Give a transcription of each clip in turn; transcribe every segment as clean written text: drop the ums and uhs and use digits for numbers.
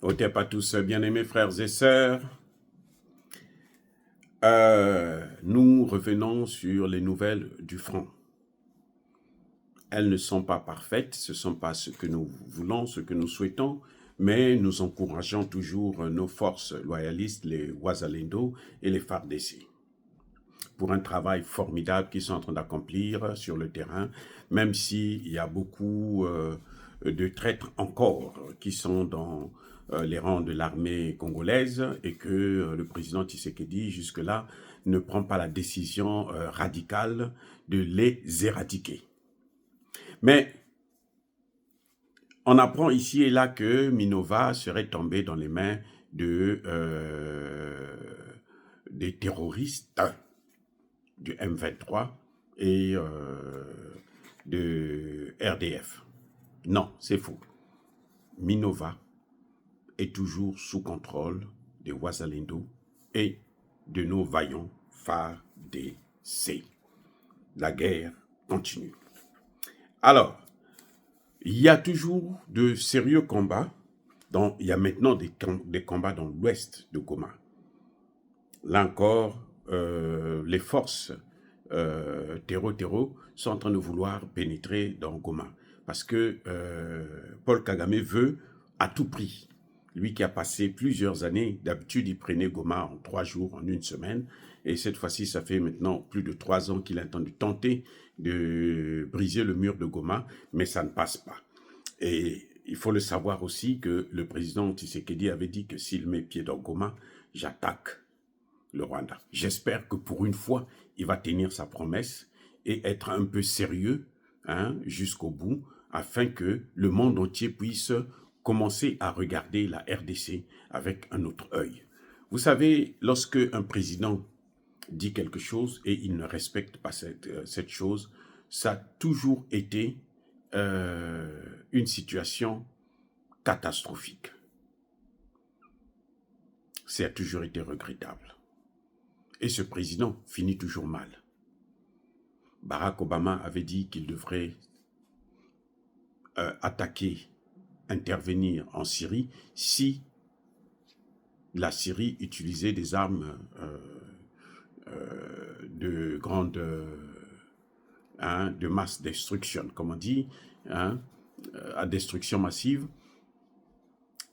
Otep à tous, bien-aimés frères et sœurs. Nous revenons sur les nouvelles du front. Elles ne sont pas parfaites, ce ne sont pas ce que nous voulons, ce que nous souhaitons, mais nous encourageons toujours nos forces loyalistes, les Wazalendo et les FARDC, pour un travail formidable qu'ils sont en train d'accomplir sur le terrain, même s'il y a beaucoup de traîtres encore qui sont dans les rangs de l'armée congolaise et que le président Tshisekedi, jusque-là, ne prend pas la décision radicale de les éradiquer. Mais on apprend ici et là que Minova serait tombé dans les mains des terroristes du M23 et de RDF. Non, c'est faux. Minova est toujours sous contrôle des Wazalendo et de nos vaillants FARDC. La guerre continue. Alors, il y a toujours de sérieux combats. Il y a maintenant des combats dans l'ouest de Goma. Là encore, les forces terreau sont en train de vouloir pénétrer dans Goma. Parce que Paul Kagame veut à tout prix. Lui qui a passé plusieurs années, d'habitude il prenait Goma en 3 jours, en 1 semaine. Et cette fois-ci, ça fait maintenant plus de 3 ans qu'il entend de tenter de briser le mur de Goma, mais ça ne passe pas. Et il faut le savoir aussi que le président Tshisekedi avait dit que s'il met pied dans Goma, j'attaque le Rwanda. J'espère que pour une fois, il va tenir sa promesse et être un peu sérieux jusqu'au bout, afin que le monde entier puisse commencer à regarder la RDC avec un autre œil. Vous savez, lorsque un président dit quelque chose et il ne respecte pas cette chose, ça a toujours été une situation catastrophique. Ça a toujours été regrettable. Et ce président finit toujours mal. Barack Obama avait dit qu'il devrait attaquer, intervenir en Syrie si la Syrie utilisait des armes de grande de mass destruction, comme on dit, à destruction massive.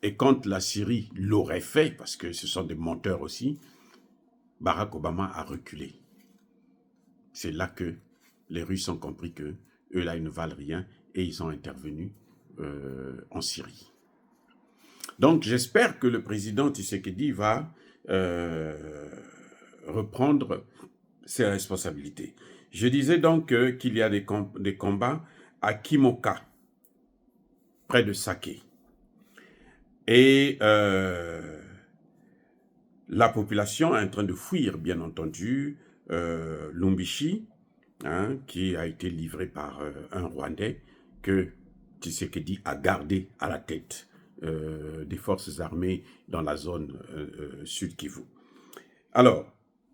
Et quand la Syrie l'aurait fait, parce que ce sont des menteurs aussi, Barack Obama a reculé. C'est là que les Russes ont compris que eux là, ils ne valent rien et ils ont intervenu en Syrie. Donc, j'espère que le président Tshisekedi va reprendre ses responsabilités. Je disais donc qu'il y a des combats à Kimoka, près de Saké. Et la population est en train de fuir, bien entendu, Lumbishi, qui a été livré par un Rwandais que Tshisekedi a gardé à la tête des forces armées dans la zone Sud Kivu. Alors,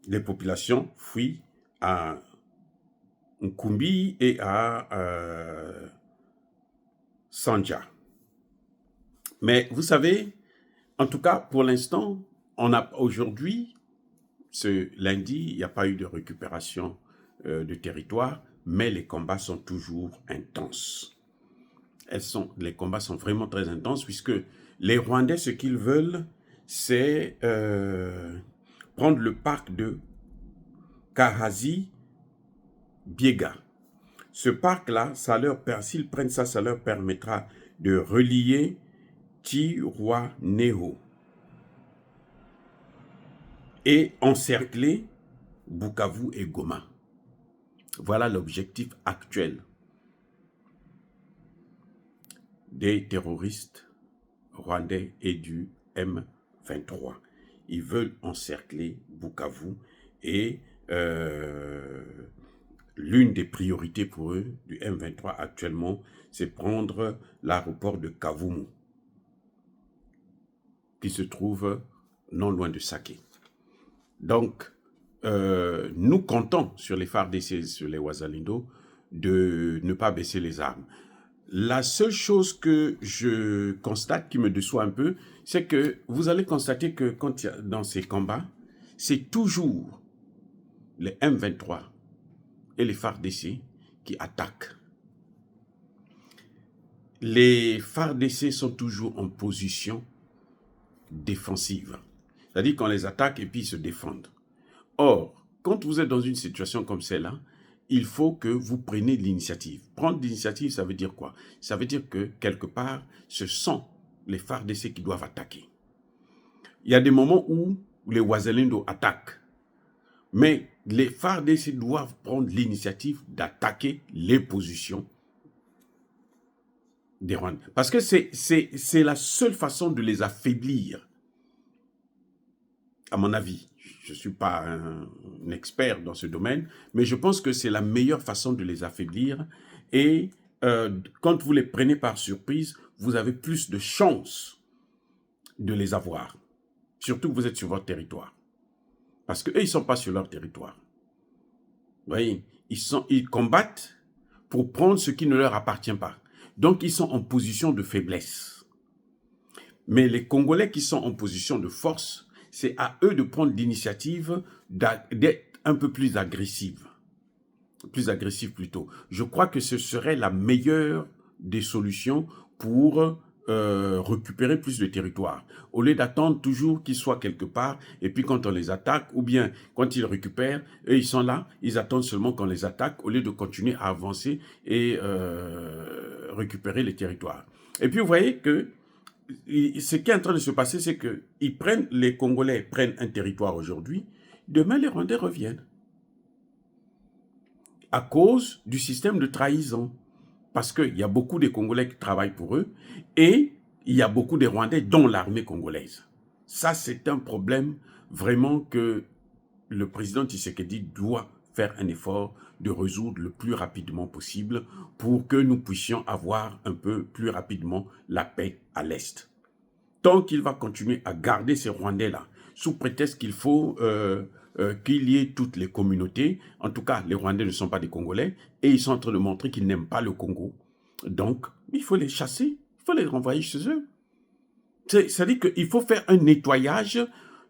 les populations fuient à Nkumbi et à Sanja. Mais vous savez, en tout cas, pour l'instant, aujourd'hui, ce lundi, il n'y a pas eu de récupération de territoire, mais les combats sont toujours intenses. Les combats sont vraiment très intenses, puisque les Rwandais, ce qu'ils veulent, c'est prendre le parc de Kahazi-Biega. Ce parc-là, s'ils prennent ça, ça leur permettra de relier Tiroineho et encercler Bukavu et Goma. Voilà l'objectif actuel des terroristes rwandais et du M23. Ils veulent encercler Bukavu et l'une des priorités pour eux du M23 actuellement, c'est prendre l'aéroport de Kavumu, qui se trouve non loin de Saké. Donc, nous comptons sur les FARDC, sur les Wazalendo, de ne pas baisser les armes. La seule chose que je constate qui me déçoit un peu, c'est que vous allez constater que quand il y a, dans ces combats, c'est toujours les M23 et les FARDC qui attaquent. Les FARDC sont toujours en position défensive. C'est-à-dire qu'on les attaque et puis ils se défendent. Or, quand vous êtes dans une situation comme celle-là, il faut que vous preniez l'initiative. Prendre l'initiative, ça veut dire quoi? Ça veut dire que, quelque part, ce sont les FARDC qui doivent attaquer. Il y a des moments où les Wazalendo attaquent. Mais les FARDC doivent prendre l'initiative d'attaquer les positions des Rwandais. Parce que c'est la seule façon de les affaiblir, à mon avis. Je ne suis pas un expert dans ce domaine, mais je pense que c'est la meilleure façon de les affaiblir. Et quand vous les prenez par surprise, vous avez plus de chances de les avoir. Surtout que vous êtes sur votre territoire. Parce qu'eux, ils ne sont pas sur leur territoire. Vous voyez, ils combattent pour prendre ce qui ne leur appartient pas. Donc, ils sont en position de faiblesse. Mais les Congolais qui sont en position de force, c'est à eux de prendre l'initiative d'être un peu plus agressifs. Plus agressifs plutôt. Je crois que ce serait la meilleure des solutions pour récupérer plus de territoire. Au lieu d'attendre toujours qu'ils soient quelque part, et puis quand on les attaque, ou bien quand ils récupèrent, eux ils sont là, ils attendent seulement qu'on les attaque, au lieu de continuer à avancer et récupérer les territoires. Et puis vous voyez que ce qui est en train de se passer, c'est que les Congolais prennent un territoire aujourd'hui, demain les Rwandais reviennent. À cause du système de trahison. Parce qu'il y a beaucoup de Congolais qui travaillent pour eux et il y a beaucoup de Rwandais, dont l'armée congolaise. Ça, c'est un problème vraiment que le président Tshisekedi doit faire un effort de résoudre le plus rapidement possible pour que nous puissions avoir un peu plus rapidement la paix à l'Est. Tant qu'il va continuer à garder ces Rwandais-là, sous prétexte qu'il faut qu'il y ait toutes les communautés, en tout cas, les Rwandais ne sont pas des Congolais, et ils sont en train de montrer qu'ils n'aiment pas le Congo. Donc, il faut les chasser, il faut les renvoyer chez eux. C'est-à-dire qu'il faut faire un nettoyage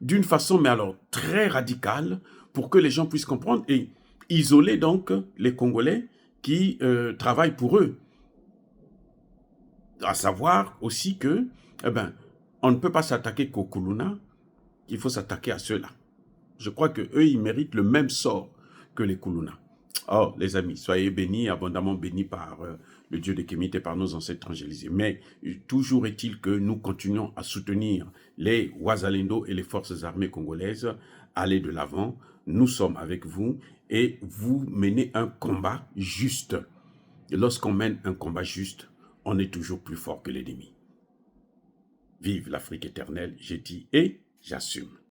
d'une façon, mais alors très radicale, pour que les gens puissent comprendre et isoler donc les Congolais qui travaillent pour eux. À savoir aussi que, on ne peut pas s'attaquer qu'aux Kuluna, il faut s'attaquer à ceux-là. Je crois qu'eux, ils méritent le même sort que les Kuluna. Oh, les amis, soyez bénis, abondamment bénis par le Dieu de Kémite et par nos ancêtres angélisés. Mais toujours est-il que nous continuons à soutenir les Wazalendo et les forces armées congolaises. Allez de l'avant, nous sommes avec vous et vous menez un combat juste. Et lorsqu'on mène un combat juste, on est toujours plus fort que l'ennemi. Vive l'Afrique éternelle, j'ai dit et j'assume.